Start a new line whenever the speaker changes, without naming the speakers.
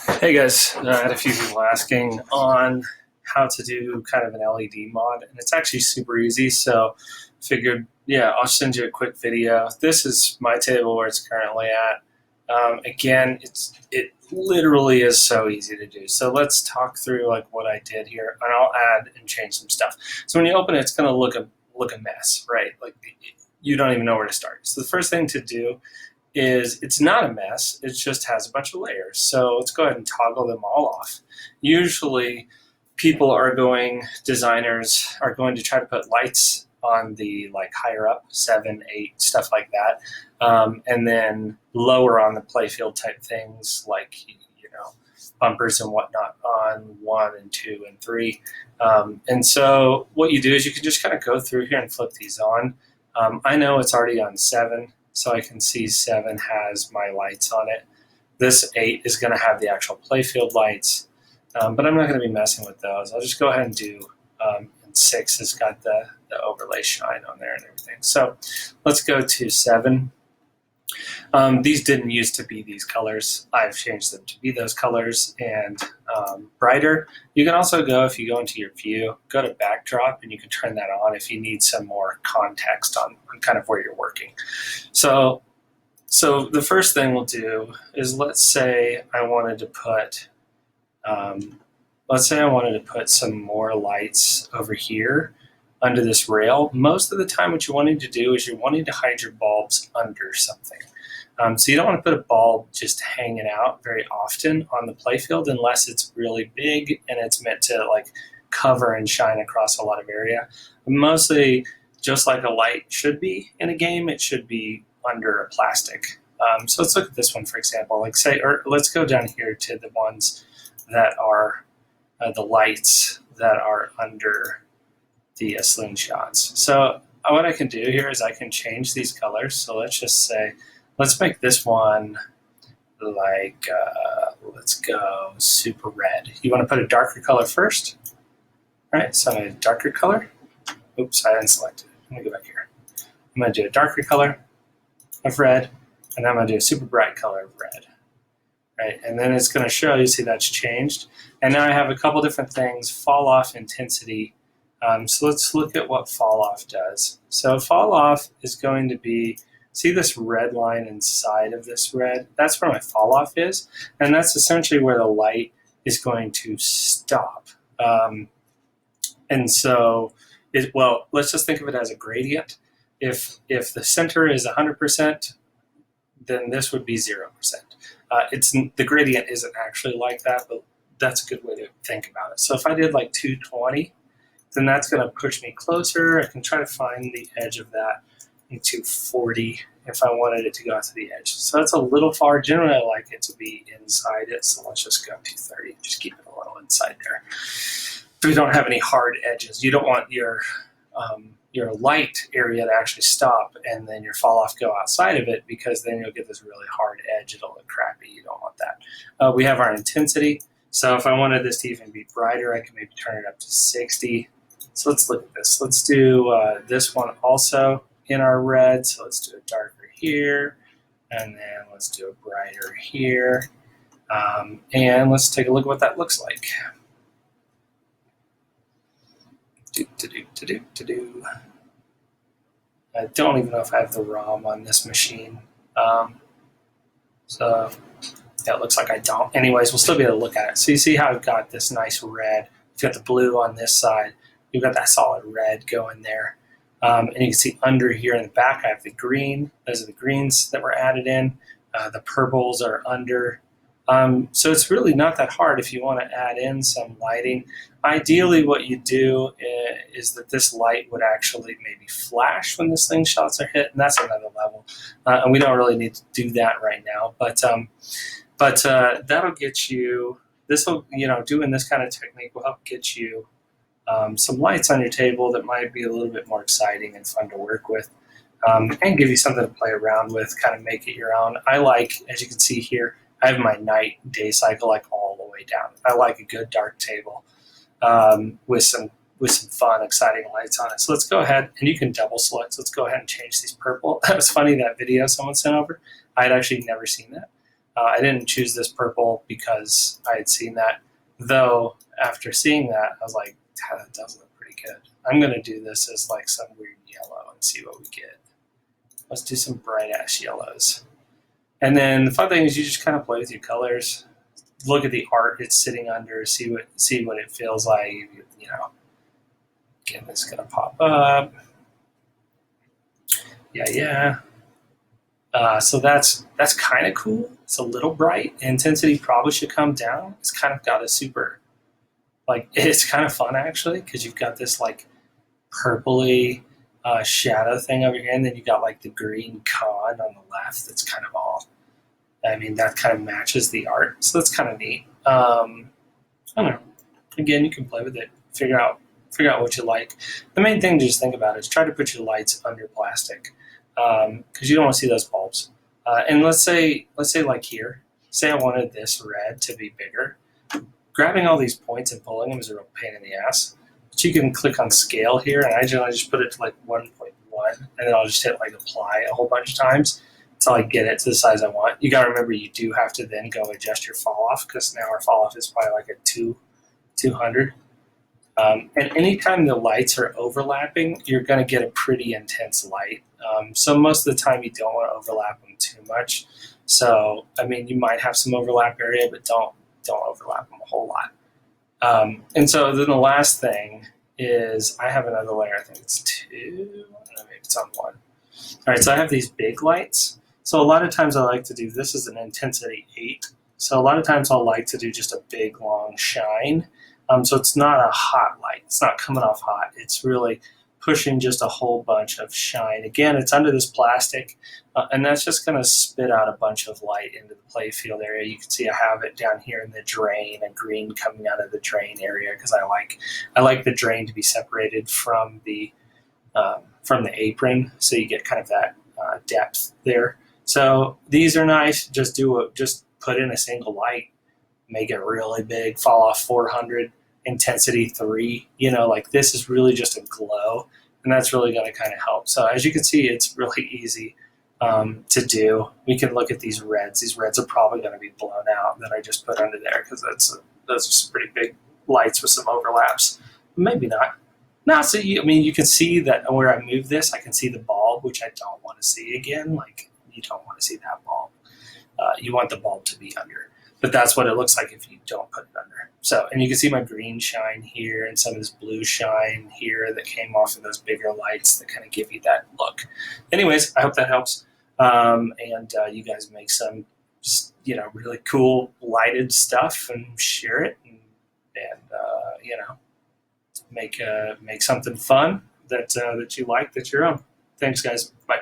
Hey guys, I had a few people asking on how to do kind of an LED mod, and it's actually super easy. So, figured, yeah, I'll send you a quick video. This is my table where it's currently at. Again, it literally is so easy to do. So let's talk through like what I did here, and I'll add and change some stuff. So when you open it, it's going to look a mess, right? Like you don't even know where to start. So the first thing to do is it's not a mess, it just has a bunch of layers. So let's go ahead and toggle them all off. Usually designers are going to try to put lights on the like higher up, 7, 8, stuff like that. And then lower on the playfield type things like, bumpers and whatnot on 1 and 2 and 3. And so what you do is you can just kind of go through here and flip these on. I know it's already on 7, so I can see 7 has my lights on it. This 8 is going to have the actual playfield lights, but I'm not going to be messing with those. I'll just go ahead and do, and 6 has got the overlay shine on there and everything. So let's go to 7. These didn't used to be these colors. I've changed them to be those colors and brighter. You can also go, if you go into your view, go to backdrop, and you can turn that on if you need some more context on kind of where you're working. So the first thing we'll do is, let's say I wanted to put some more lights over here under this rail. Most of the time what you're wanting to do is you're wanting to hide your bulbs under something. So you don't want to put a bulb just hanging out very often on the playfield unless it's really big and it's meant to like cover and shine across a lot of area. Mostly, just like a light should be in a game, it should be under a plastic. So let's look at this one, for example. Let's go down here to the ones that are the lights that are under the slingshots. So what I can do here is I can change these colors. So let's just say, let's make this one like, let's go super red. You want to put a darker color first, right? So I'm going to darker color. Oops, I didn't select it. Let me go back here. I'm going to do a darker color of red, and then I'm going to do a super bright color of red, right? And then it's going to show, you see that's changed. And now I have a couple different things, fall off intensity. So let's look at what fall off does. So fall off is going to be, see this red line inside of this red? That's where my fall off is. And that's essentially where the light is going to stop. And so, let's just think of it as a gradient. If the center is 100%, then this would be 0%. The gradient isn't actually like that, but that's a good way to think about it. So if I did like 220, then that's going to push me closer. I can try to find the edge of that in 240 if I wanted it to go out to the edge. So that's a little far. Generally, I like it to be inside it, so let's just go 230. Just keep it a little inside there. So we don't have any hard edges. You don't want your light area to actually stop and then your fall off go outside of it, because then you'll get this really hard edge. It'll look crappy. You don't want that. We have our intensity. So if I wanted this to even be brighter, I can maybe turn it up to 60. So let's look at this. Let's do this one also in our red. So let's do a darker here, and then let's do a brighter here. And let's take a look at what that looks like. I don't even know if I have the ROM on this machine. So yeah, it looks like I don't. Anyways, we'll still be able to look at it. So you see how I've got this nice red. You've got the blue on this side. You've got that solid red going there. And you can see under here in the back, I have the green. Those are the greens that were added in. The purples are under. So it's really not that hard if you want to add in some lighting. Ideally, what you do is that this light would actually maybe flash when the slingshots are hit, and that's another level. And we don't really need to do that right now. But that'll get you, doing this kind of technique will help get you some lights on your table that might be a little bit more exciting and fun to work with, and give you something to play around with, kind of make it your own. I like, as you can see here, I have my night day cycle like all the way down. I like a good dark table with some fun, exciting lights on it. So let's go ahead, and you can double select. So let's go ahead and change these purple. That was funny, that video someone sent over. I had actually never seen that. I didn't choose this purple because I had seen that, though after seeing that, I was like, that does look pretty good. I'm going to do this as like some weird yellow and see what we get. Let's do some bright ash yellows. And then the fun thing is you just kind of play with your colors. Look at the art it's sitting under, see what it feels like. You know, again, this is gonna pop up. Yeah. So that's kind of cool. It's a little bright. Intensity probably should come down. It's kind of got a super, like, it's kind of fun actually because you've got this like purpley shadow thing over here, and then you got like the green con on the left. That's kind of all. I mean, that kind of matches the art, so that's kind of neat. I don't know. Again, you can play with it, figure out what you like. The main thing to just think about is try to put your lights under plastic because you don't want to see those bulbs. And let's say like here, say I wanted this red to be bigger. Grabbing all these points and pulling them is a real pain in the ass. But you can click on scale here, and I generally just put it to like 1.1, and then I'll just hit like apply a whole bunch of times until I get it to the size I want. You got to remember you do have to then go adjust your fall off because now our fall off is probably like a 200. And anytime the lights are overlapping, you're going to get a pretty intense light. So most of the time you don't want to overlap them too much. So, I mean, you might have some overlap area, but don't overlap them a whole lot. And so then the last thing is I have another layer. I think it's 2. I don't know, maybe it's on 1. All right, so I have these big lights. So a lot of times I like to do, this is an intensity 8. So a lot of times I'll like to do just a big, long shine. So it's not a hot light. It's not coming off hot. It's really pushing just a whole bunch of shine. Again, it's under this plastic, and that's just going to spit out a bunch of light into the play field area. You can see I have it down here in the drain, a green coming out of the drain area because I like the drain to be separated from the apron, so you get kind of that depth there. So these are nice. Just put in a single light, make it really big, fall off 400, intensity 3. You know, like this is really just a glow, and that's really going to kind of help. So as you can see, it's really easy to do. We can look at these reds. These reds are probably going to be blown out that I just put under there because those are some pretty big lights with some overlaps. Maybe not. No, so you can see that where I move this, I can see the bulb, which I don't want to see again. Like, you don't want to see that bulb. You want the bulb to be under. But that's what it looks like if you don't put it under. So, and you can see my green shine here and some of this blue shine here that came off of those bigger lights that kind of give you that look. Anyways, I hope that helps. And you guys make some just, really cool lighted stuff and share it and make something fun that you like, that's your own. Thanks, guys. Bye.